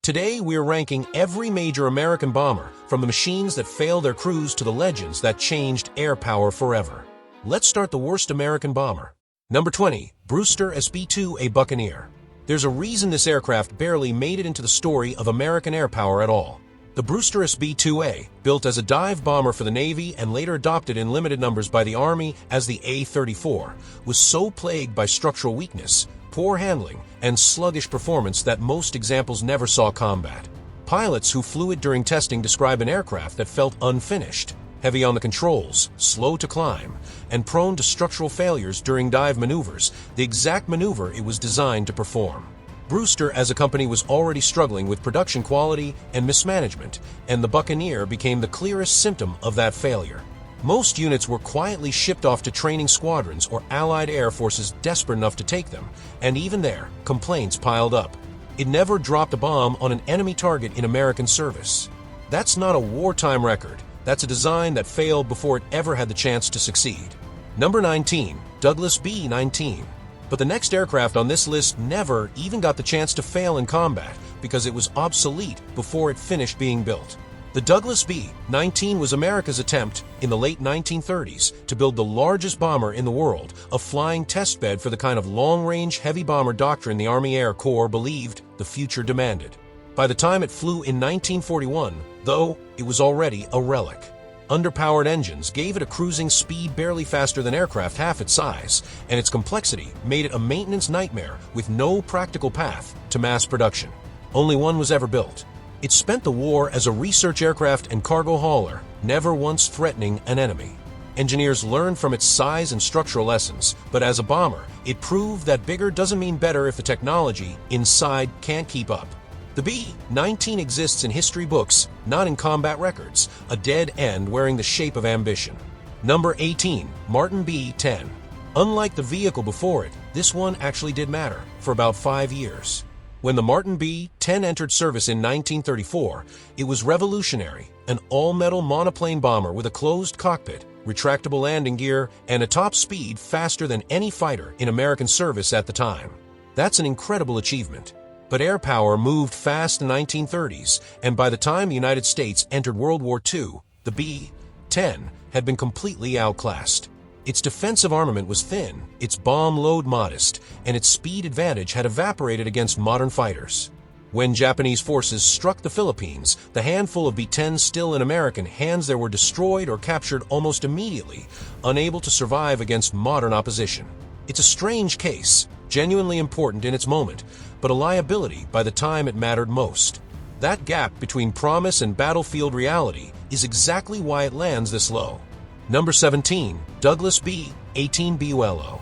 Today, we're ranking every major American bomber, from the machines that failed their crews to the legends that changed air power forever. Let's start the worst American bomber. Number 20, Brewster SB-2A Buccaneer. There's a reason this aircraft barely made it into the story of American air power at all. The Brewster SB-2A, built as a dive bomber for the Navy and later adopted in limited numbers by the Army as the A-34, was so plagued by structural weakness, poor handling, and sluggish performance that most examples never saw combat. Pilots who flew it during testing describe an aircraft that felt unfinished, heavy on the controls, slow to climb, and prone to structural failures during dive maneuvers, the exact maneuver it was designed to perform. Brewster as a company was already struggling with production quality and mismanagement, and the Buccaneer became the clearest symptom of that failure. Most units were quietly shipped off to training squadrons or Allied air forces desperate enough to take them, and even there, complaints piled up. It never dropped a bomb on an enemy target in American service. That's not a wartime record. That's a design that failed before it ever had the chance to succeed. Number 19, Douglas B-19. But the next aircraft on this list never even got the chance to fail in combat because it was obsolete before it finished being built. The Douglas B-19 was America's attempt in the late 1930s to build the largest bomber in the world, a flying testbed for the kind of long-range heavy bomber doctrine the Army Air Corps believed the future demanded. By the time it flew in 1941, though, it was already a relic. Underpowered engines gave it a cruising speed barely faster than aircraft half its size, and its complexity made it a maintenance nightmare with no practical path to mass production. Only one was ever built. It spent the war as a research aircraft and cargo hauler, never once threatening an enemy. Engineers learned from its size and structural lessons, but as a bomber, it proved that bigger doesn't mean better if the technology inside can't keep up. The B-19 exists in history books, not in combat records, a dead end wearing the shape of ambition. Number 18, Martin B-10. Unlike the vehicle before it, this one actually did matter for about 5 years. When the Martin B-10 entered service in 1934, it was revolutionary, an all-metal monoplane bomber with a closed cockpit, retractable landing gear, and a top speed faster than any fighter in American service at the time. That's an incredible achievement. But air power moved fast in the 1930s, and by the time the United States entered World War II, the B-10 had been completely outclassed. Its defensive armament was thin, its bomb load modest, and its speed advantage had evaporated against modern fighters. When Japanese forces struck the Philippines, the handful of B-10s still in American hands there were destroyed or captured almost immediately, unable to survive against modern opposition. It's a strange case, genuinely important in its moment, but a liability by the time it mattered most. That gap between promise and battlefield reality is exactly why it lands this low. Number 17, Douglas B-18 Bolo.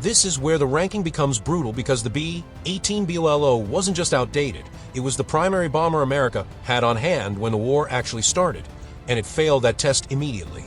This is where the ranking becomes brutal because the B-18 Bolo wasn't just outdated, it was the primary bomber America had on hand when the war actually started, and it failed that test immediately.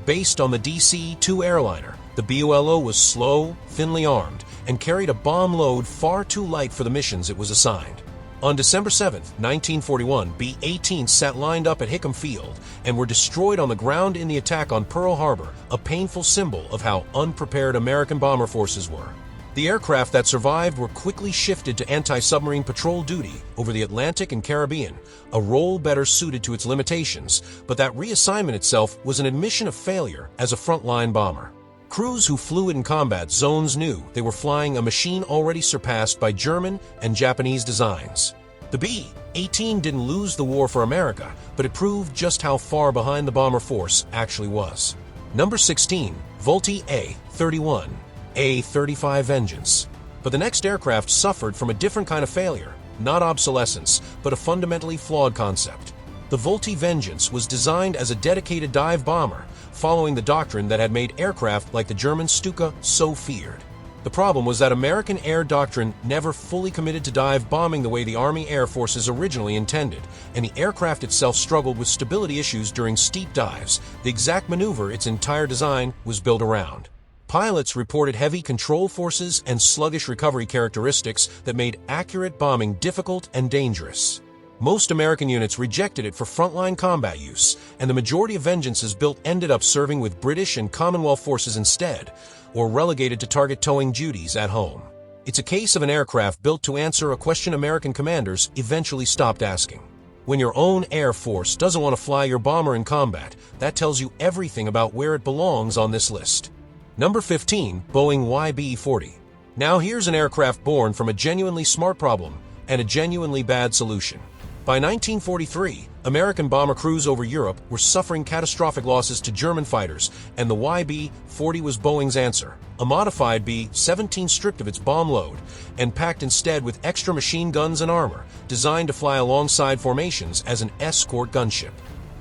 Based on the DC-2 airliner, the Bolo was slow, thinly armed, and carried a bomb load far too light for the missions it was assigned. On December 7, 1941, B-18 sat lined up at Hickam Field and were destroyed on the ground in the attack on Pearl Harbor, a painful symbol of how unprepared American bomber forces were. The aircraft that survived were quickly shifted to anti-submarine patrol duty over the Atlantic and Caribbean, a role better suited to its limitations, but that reassignment itself was an admission of failure as a frontline bomber. Crews who flew in combat zones knew they were flying a machine already surpassed by German and Japanese designs. The B-18 didn't lose the war for America, but it proved just how far behind the bomber force actually was. Number 16, Vultee A-31, A-35 Vengeance. But the next aircraft suffered from a different kind of failure, not obsolescence, but a fundamentally flawed concept. The Vultee Vengeance was designed as a dedicated dive bomber, following the doctrine that had made aircraft like the German Stuka so feared. The problem was that American air doctrine never fully committed to dive bombing the way the Army Air Forces originally intended, and the aircraft itself struggled with stability issues during steep dives, the exact maneuver its entire design was built around. Pilots reported heavy control forces and sluggish recovery characteristics that made accurate bombing difficult and dangerous. Most American units rejected it for frontline combat use, and the majority of Vengeances built ended up serving with British and Commonwealth forces instead, or relegated to target towing duties at home. It's a case of an aircraft built to answer a question American commanders eventually stopped asking. When your own Air Force doesn't want to fly your bomber in combat, that tells you everything about where it belongs on this list. Number 15, Boeing YB-40. Now here's an aircraft born from a genuinely smart problem and a genuinely bad solution. By 1943, American bomber crews over Europe were suffering catastrophic losses to German fighters, and the YB-40 was Boeing's answer. A modified B-17 stripped of its bomb load and packed instead with extra machine guns and armor, designed to fly alongside formations as an escort gunship.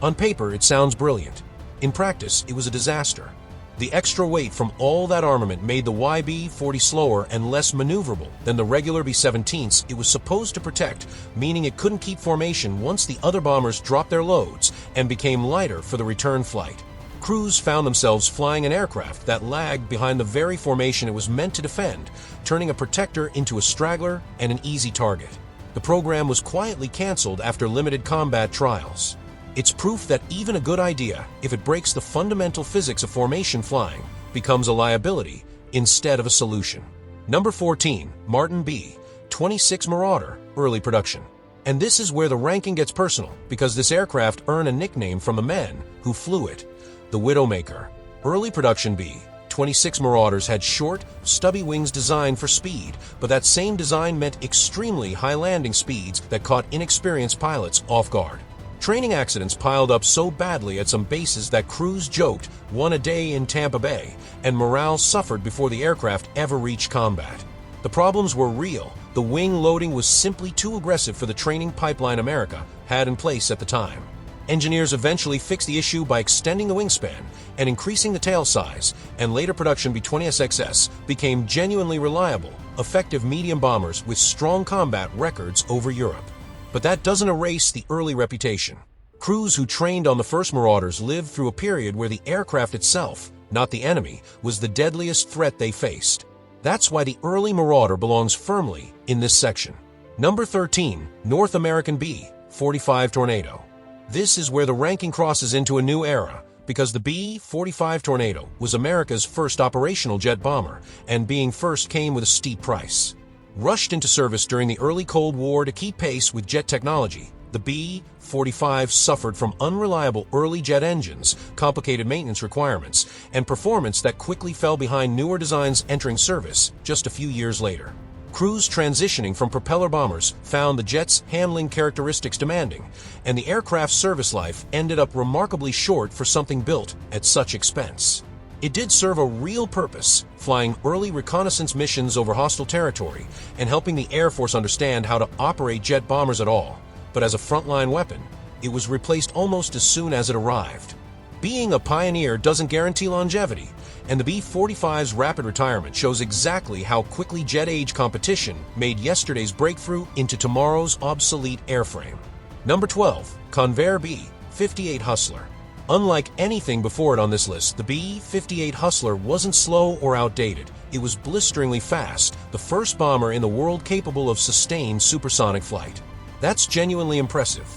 On paper, it sounds brilliant. In practice, it was a disaster. The extra weight from all that armament made the YB-40 slower and less maneuverable than the regular B-17s it was supposed to protect, meaning it couldn't keep formation once the other bombers dropped their loads and became lighter for the return flight. Crews found themselves flying an aircraft that lagged behind the very formation it was meant to defend, turning a protector into a straggler and an easy target. The program was quietly canceled after limited combat trials. It's proof that even a good idea, if it breaks the fundamental physics of formation flying, becomes a liability instead of a solution. Number 14, Martin B-26 Marauder, early production. And this is where the ranking gets personal, because this aircraft earned a nickname from the men who flew it, the Widowmaker. Early production B-26 Marauders had short, stubby wings designed for speed, but that same design meant extremely high landing speeds that caught inexperienced pilots off guard. Training accidents piled up so badly at some bases that crews joked one a day in Tampa Bay, and morale suffered before the aircraft ever reached combat. The problems were real. The wing loading was simply too aggressive for the training pipeline America had in place at the time. Engineers eventually fixed the issue by extending the wingspan and increasing the tail size, and later production B-20SXS became genuinely reliable, effective medium bombers with strong combat records over Europe. But that doesn't erase the early reputation. Crews who trained on the first Marauders lived through a period where the aircraft itself, not the enemy, was the deadliest threat they faced. That's why the early Marauder belongs firmly in this section. Number 13, North American B-45 Tornado. This is where the ranking crosses into a new era, because the B-45 Tornado was America's first operational jet bomber, and being first came with a steep price. Rushed into service during the early Cold War to keep pace with jet technology, the B-45 suffered from unreliable early jet engines, complicated maintenance requirements, and performance that quickly fell behind newer designs entering service just a few years later. Crews transitioning from propeller bombers found the jet's handling characteristics demanding, and the aircraft's service life ended up remarkably short for something built at such expense. It did serve a real purpose, flying early reconnaissance missions over hostile territory and helping the Air Force understand how to operate jet bombers at all. But as a frontline weapon, it was replaced almost as soon as it arrived. Being a pioneer doesn't guarantee longevity, and the B-45's rapid retirement shows exactly how quickly jet-age competition made yesterday's breakthrough into tomorrow's obsolete airframe. Number 12, Convair B-58 Hustler. Unlike anything before it on this list, the B-58 Hustler wasn't slow or outdated. It was blisteringly fast, the first bomber in the world capable of sustained supersonic flight. That's genuinely impressive.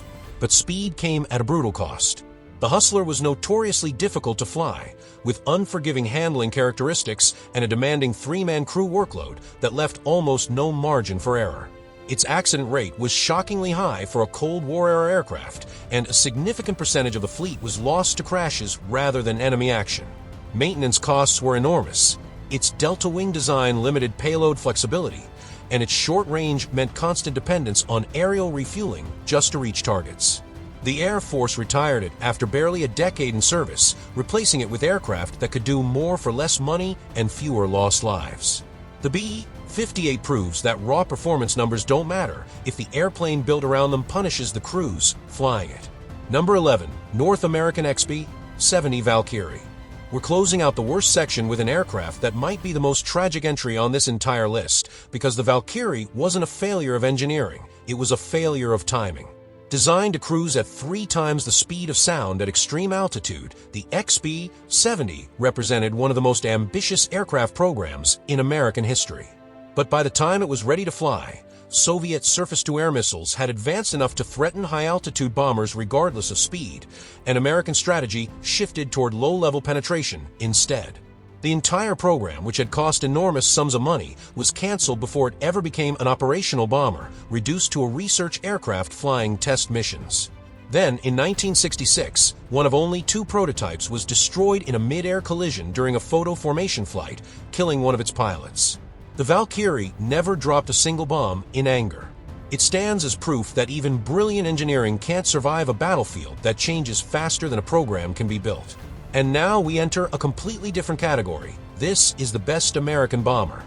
But speed came at a brutal cost. The Hustler was notoriously difficult to fly, with unforgiving handling characteristics and a demanding three-man crew workload that left almost no margin for error. Its accident rate was shockingly high for a Cold War-era aircraft, and a significant percentage of the fleet was lost to crashes rather than enemy action. Maintenance costs were enormous. Its delta wing design limited payload flexibility, and its short range meant constant dependence on aerial refueling just to reach targets. The Air Force retired it after barely a decade in service, replacing it with aircraft that could do more for less money and fewer lost lives. The B-58 proves that raw performance numbers don't matter if the airplane built around them punishes the crews flying it. Number 11, North American XB-70 Valkyrie. We're closing out the worst section with an aircraft that might be the most tragic entry on this entire list, because the Valkyrie wasn't a failure of engineering, it was a failure of timing. Designed to cruise at 3 times the speed of sound at extreme altitude, the XB-70 represented one of the most ambitious aircraft programs in American history. But by the time it was ready to fly, Soviet surface-to-air missiles had advanced enough to threaten high-altitude bombers regardless of speed, and American strategy shifted toward low-level penetration instead. The entire program, which had cost enormous sums of money, was canceled before it ever became an operational bomber, reduced to a research aircraft flying test missions. Then, in 1966, one of only 2 prototypes was destroyed in a mid-air collision during a photo formation flight, killing one of its pilots. The Valkyrie never dropped a single bomb in anger. It stands as proof that even brilliant engineering can't survive a battlefield that changes faster than a program can be built. And now we enter a completely different category. This is the best American bomber.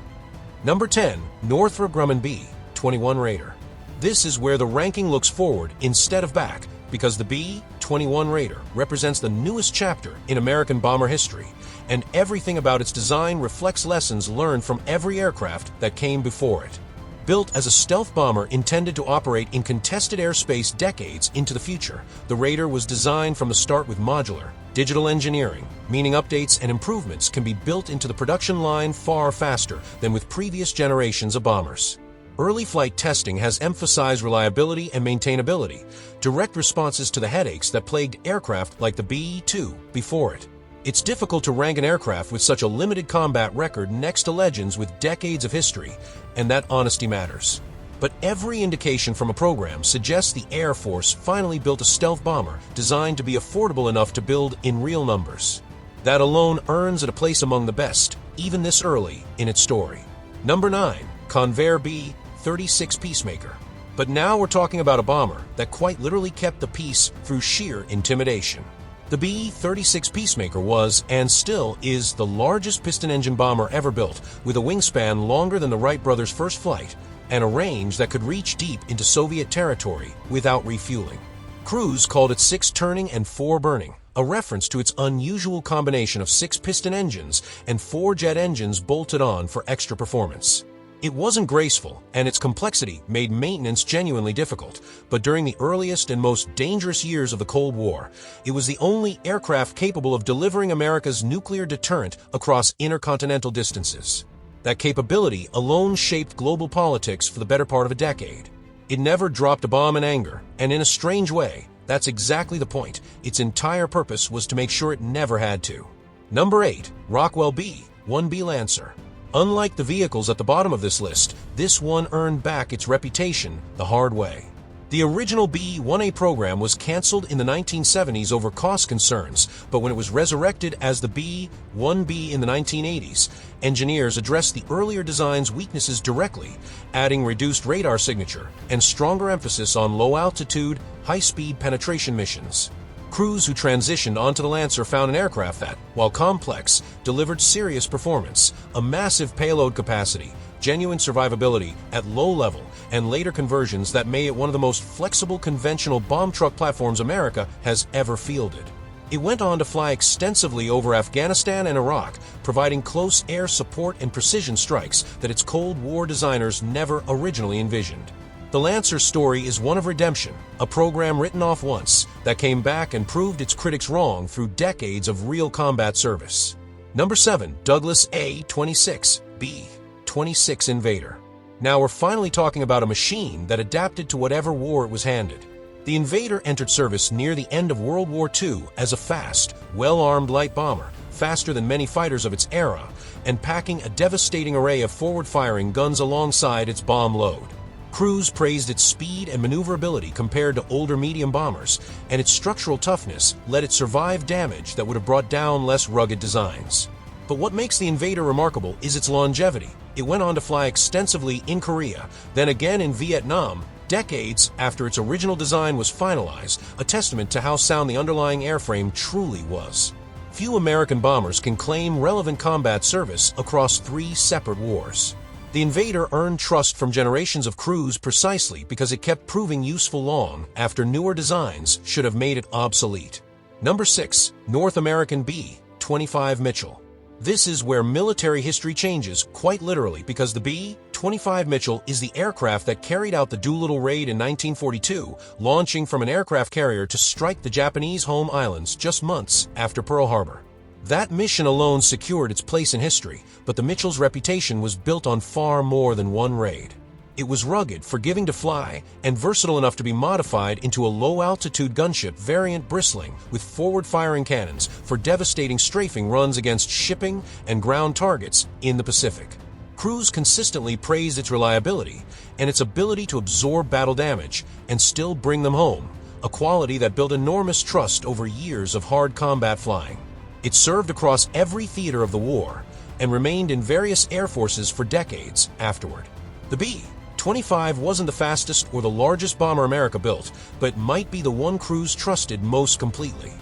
Number 10, Northrop Grumman B-21 Raider. This is where the ranking looks forward instead of back, because the B-21 Raider represents the newest chapter in American bomber history, and everything about its design reflects lessons learned from every aircraft that came before it. Built as a stealth bomber intended to operate in contested airspace decades into the future, the Raider was designed from the start with modular, digital engineering, meaning updates and improvements can be built into the production line far faster than with previous generations of bombers. Early flight testing has emphasized reliability and maintainability, direct responses to the headaches that plagued aircraft like the B-2 before it. It's difficult to rank an aircraft with such a limited combat record next to legends with decades of history, and that honesty matters. But every indication from a program suggests the Air Force finally built a stealth bomber designed to be affordable enough to build in real numbers. That alone earns it a place among the best, even this early in its story. Number 9, Convair B-36 Peacemaker. But now we're talking about a bomber that quite literally kept the peace through sheer intimidation. The B-36 Peacemaker was, and still is, the largest piston-engine bomber ever built, with a wingspan longer than the Wright brothers' first flight, and a range that could reach deep into Soviet territory without refueling. Crews called it 6 turning and 4 burning, a reference to its unusual combination of 6 piston engines and 4 jet engines bolted on for extra performance. It wasn't graceful, and its complexity made maintenance genuinely difficult, but during the earliest and most dangerous years of the Cold War, it was the only aircraft capable of delivering America's nuclear deterrent across intercontinental distances. That capability alone shaped global politics for the better part of a decade. It never dropped a bomb in anger, and in a strange way, that's exactly the point. Its entire purpose was to make sure it never had to. Number 8, Rockwell B-1B Lancer. Unlike the vehicles at the bottom of this list, this one earned back its reputation the hard way. The original B-1A program was canceled in the 1970s over cost concerns, but when it was resurrected as the B-1B in the 1980s, engineers addressed the earlier design's weaknesses directly, adding reduced radar signature and stronger emphasis on low-altitude, high-speed penetration missions. Crews who transitioned onto the Lancer found an aircraft that, while complex, delivered serious performance, a massive payload capacity, genuine survivability at low level, and later conversions that made it one of the most flexible conventional bomb truck platforms America has ever fielded. It went on to fly extensively over Afghanistan and Iraq, providing close air support and precision strikes that its Cold War designers never originally envisioned. The Lancer's story is one of redemption, a program written off once that came back and proved its critics wrong through decades of real combat service. Number 7, Douglas A-26 B-26 Invader. Now we're finally talking about a machine that adapted to whatever war it was handed. The Invader entered service near the end of World War II as a fast, well-armed light bomber, faster than many fighters of its era, and packing a devastating array of forward-firing guns alongside its bomb load. Crews praised its speed and maneuverability compared to older medium bombers, and its structural toughness let it survive damage that would have brought down less rugged designs. But what makes the Invader remarkable is its longevity. It went on to fly extensively in Korea, then again in Vietnam, decades after its original design was finalized, a testament to how sound the underlying airframe truly was. Few American bombers can claim relevant combat service across 3 separate wars. The Invader earned trust from generations of crews precisely because it kept proving useful long after newer designs should have made it obsolete. Number 6, North American B-25 Mitchell. This is where military history changes quite literally because the B-25 Mitchell is the aircraft that carried out the Doolittle raid in 1942, launching from an aircraft carrier to strike the Japanese home islands just months after Pearl Harbor. That mission alone secured its place in history, but the Mitchell's reputation was built on far more than one raid. It was rugged, forgiving to fly, and versatile enough to be modified into a low-altitude gunship variant bristling with forward-firing cannons for devastating strafing runs against shipping and ground targets in the Pacific. Crews consistently praised its reliability and its ability to absorb battle damage and still bring them home, a quality that built enormous trust over years of hard combat flying. It served across every theater of the war and remained in various air forces for decades afterward. The B-25 wasn't the fastest or the largest bomber America built, but might be the one crews trusted most completely.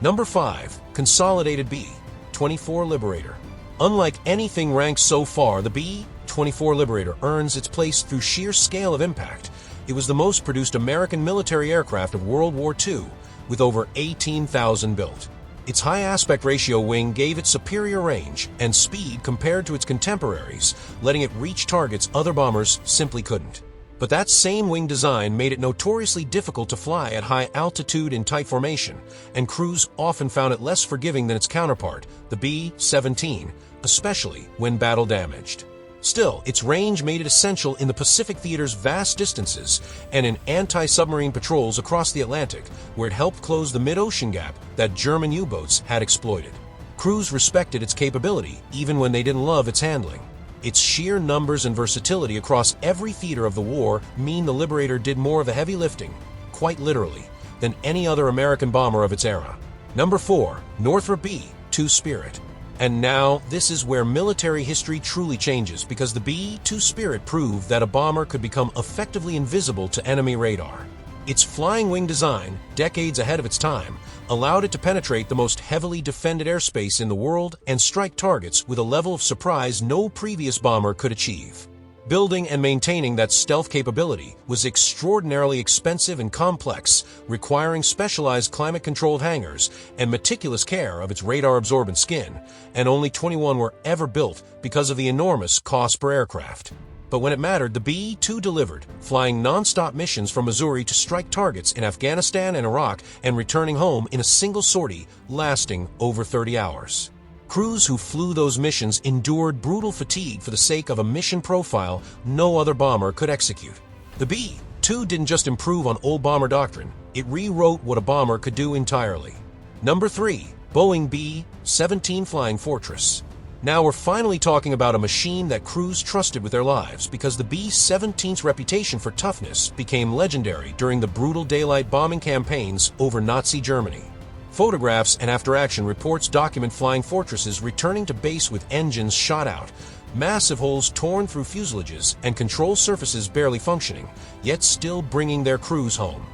Number 5. Consolidated B-24 Liberator. Unlike anything ranked so far, the B-24 Liberator earns its place through sheer scale of impact. It was the most produced American military aircraft of World War II, with over 18,000 built. Its high aspect ratio wing gave it superior range and speed compared to its contemporaries, letting it reach targets other bombers simply couldn't. But that same wing design made it notoriously difficult to fly at high altitude in tight formation, and crews often found it less forgiving than its counterpart, the B-17, especially when battle damaged. Still, its range made it essential in the Pacific theater's vast distances and in anti-submarine patrols across the Atlantic, where it helped close the mid-ocean gap that German U-boats had exploited. Crews respected its capability, even when they didn't love its handling. Its sheer numbers and versatility across every theater of the war mean the Liberator did more of the heavy lifting, quite literally, than any other American bomber of its era. Number 4. Northrop B-2 Spirit. And now, this is where military history truly changes, because the B-2 Spirit proved that a bomber could become effectively invisible to enemy radar. Its flying wing design, decades ahead of its time, allowed it to penetrate the most heavily defended airspace in the world and strike targets with a level of surprise no previous bomber could achieve. Building and maintaining that stealth capability was extraordinarily expensive and complex, requiring specialized climate-controlled hangars and meticulous care of its radar-absorbent skin, and only 21 were ever built because of the enormous cost per aircraft. But when it mattered, the B-2 delivered, flying non-stop missions from Missouri to strike targets in Afghanistan and Iraq and returning home in a single sortie lasting over 30 hours. Crews who flew those missions endured brutal fatigue for the sake of a mission profile no other bomber could execute. The B-2 didn't just improve on old bomber doctrine, it rewrote what a bomber could do entirely. Number 3. Boeing B-17 Flying Fortress. Now we're finally talking about a machine that crews trusted with their lives, because the B-17's reputation for toughness became legendary during the brutal daylight bombing campaigns over Nazi Germany. Photographs and after-action reports document flying fortresses returning to base with engines shot out, massive holes torn through fuselages, and control surfaces barely functioning, yet still bringing their crews home.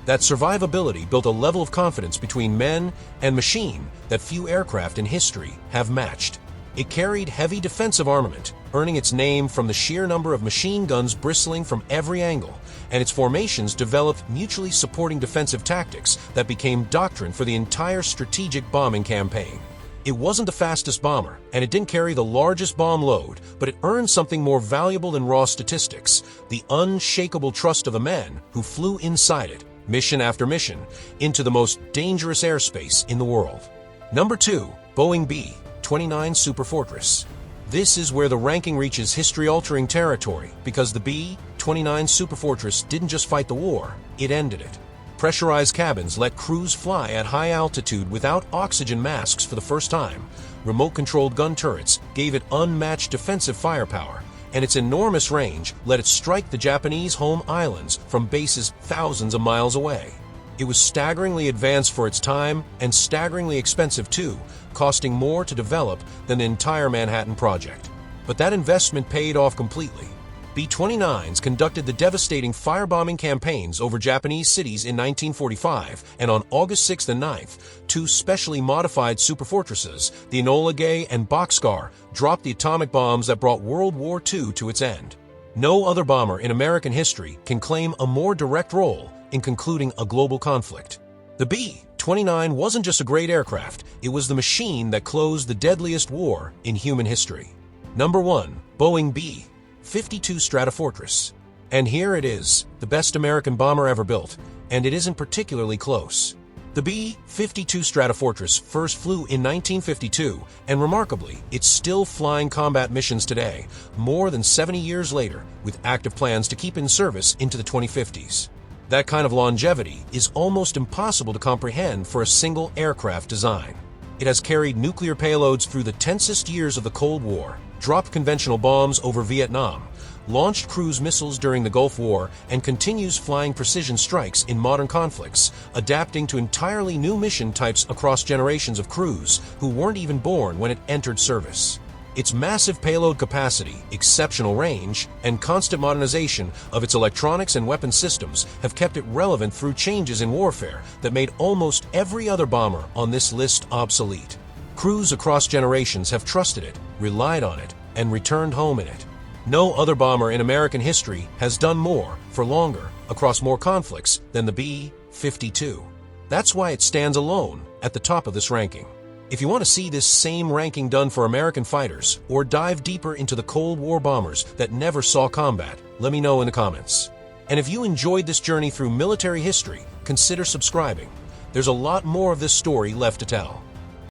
That survivability built a level of confidence between men and machine that few aircraft in history have matched. It carried heavy defensive armament, earning its name from the sheer number of machine guns bristling from every angle, and its formations developed mutually supporting defensive tactics that became doctrine for the entire strategic bombing campaign. It wasn't the fastest bomber, and it didn't carry the largest bomb load, but it earned something more valuable than raw statistics: the unshakable trust of the men who flew inside it, mission after mission, into the most dangerous airspace in the world. Number 2. Boeing B-29 Superfortress. This is where the ranking reaches history-altering territory, because the B-29 Superfortress didn't just fight the war, it ended it. Pressurized cabins let crews fly at high altitude without oxygen masks for the first time. Remote-controlled gun turrets gave it unmatched defensive firepower, and its enormous range let it strike the Japanese home islands from bases thousands of miles away. It was staggeringly advanced for its time and staggeringly expensive too, costing more to develop than the entire Manhattan Project. But that investment paid off completely. B-29s conducted the devastating firebombing campaigns over Japanese cities in 1945, and on August 6th and 9th, 2 specially modified superfortresses, the Enola Gay and Bockscar, dropped the atomic bombs that brought World War II to its end. No other bomber in American history can claim a more direct role in concluding a global conflict. The B-29 wasn't just a great aircraft, it was the machine that closed the deadliest war in human history. Number 1. Boeing B-52 Stratofortress. And here it is, the best American bomber ever built, and it isn't particularly close. The B-52 Stratofortress first flew in 1952, and remarkably, it's still flying combat missions today, more than 70 years later, with active plans to keep in service into the 2050s. That kind of longevity is almost impossible to comprehend for a single aircraft design. It has carried nuclear payloads through the tensest years of the Cold War, dropped conventional bombs over Vietnam, launched cruise missiles during the Gulf War, and continues flying precision strikes in modern conflicts, adapting to entirely new mission types across generations of crews who weren't even born when it entered service. Its massive payload capacity, exceptional range, and constant modernization of its electronics and weapon systems have kept it relevant through changes in warfare that made almost every other bomber on this list obsolete. Crews across generations have trusted it, relied on it, and returned home in it. No other bomber in American history has done more, for longer, across more conflicts than the B-52. That's why it stands alone at the top of this ranking. If you want to see this same ranking done for American fighters, or dive deeper into the Cold War bombers that never saw combat, let me know in the comments. And if you enjoyed this journey through military history, consider subscribing. There's a lot more of this story left to tell.